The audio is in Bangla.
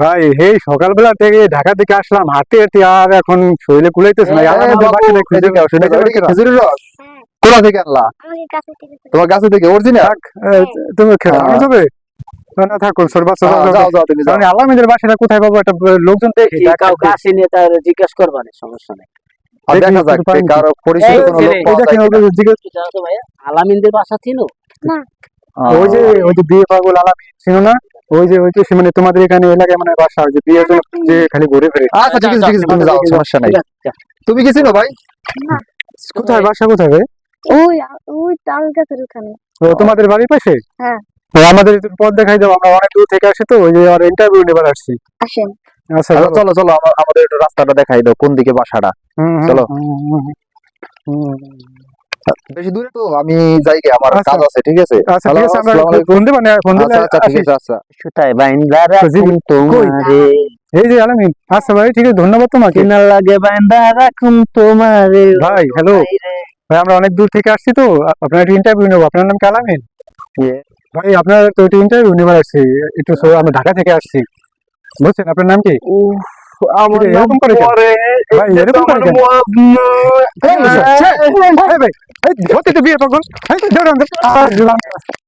ভাই এই সকালবেলা থেকে ঢাকা থেকে আসলাম, হাঁটতে হাঁটতে আর এখন শরীরে কুলাইতেছে না। আমাদের বাসাটা খুঁজে পাও, শুনে যাবে কিনা? খেজুরের রস হ্যাঁ, কোথা থেকে আনলা? আমাদের কাছে থেকে তো। তোমার কাছে থেকে অরিজিনাল? থাক, তুমি খাওয়া যাবে না? থাকো সরবা সরবা যাও যাও তুমি যাও। মানে আলামিনের বাসাটা কোথায় পাবো? একটা লোকজন দেখি কাউকে আসেনি, তার জিজ্ঞাসা করবা না, সমস্যা নেই। আর দেখি দেখা যাক একটু পানি কারো পরিচিত এই কোনো লোক ছেলে, পাওয়া যায় কিনা। জানো তো ভাইয়া, আলামিনদের বাসা চিনো? ওই যে বিয়ে পাগল আলামিন ছিল না? ওই যে সে মানে তোমাদের এখানে এলাকায় মানে বাসা, ওই যে বিয়ের জন্য যে খালি ঘুরে ফিরে। আচ্ছা ঠিক আছে ঠিক আছে, তুমি যাও, সমস্যা নাই। ঠিক আছে, যা। তুমি কি চিনো ভাই? না, কোথায় বাসা, কোথায় ভাই? ওই ওই তাল গাছের ওখানে। ও তোমাদের বাড়ির পাশে? হ্যাঁ। ও, আমাদের একটু পথ দেখাই দাও, আমরা অনেক দূর থেকে আসি তো, ওই যে আর ইন্টারভিউ নেবার আসছি। আসেন। আচ্ছা আচ্ছা, চলো চলো আমাদের একটু রাস্তাটা দেখাই দাও, কোন দিকে বাসাটা। চলো। বেশি দূরে তো আমি যাই গে, আমার আচ্ছা। কাজ আছে, ঠিক আছে? আচ্ছা ঠিক হ্যালো, আছে, আমরা আসসালামু আলাইকুম। ফোন দেবো না, ফোন দিলে আচ্ছা আচ্ছা ঠিক আসিস। আছে, আচ্ছা। সুতায় বাইন্দা রাখুন তোমারে, এই যে আলামিন, আচ্ছা ভাই ঠিক আছে, ধন্যবাদ তোমাকে। কিনা লাগে বাইন্দা রাখুন তোমারে। ভাই, হ্যালো। ভাই আমরা অনেক দূর থেকে আসছি তো, আপনার একটা ইন্টারভিউ নেবো। আপনার নাম কি আলামিন? ভাই আপনার তো একটা ইন্টারভিউ নেবার আসছি, একটু আমরা ঢাকা থেকে আসছি, বুঝছেন? আপনার নাম কি? আমার কিরে, এরকম করে কেন? ভাই এরকম করে কেন? এই, এই ভাই, এই ধরতে তো বিয়ে পাগল, এই তো ধরে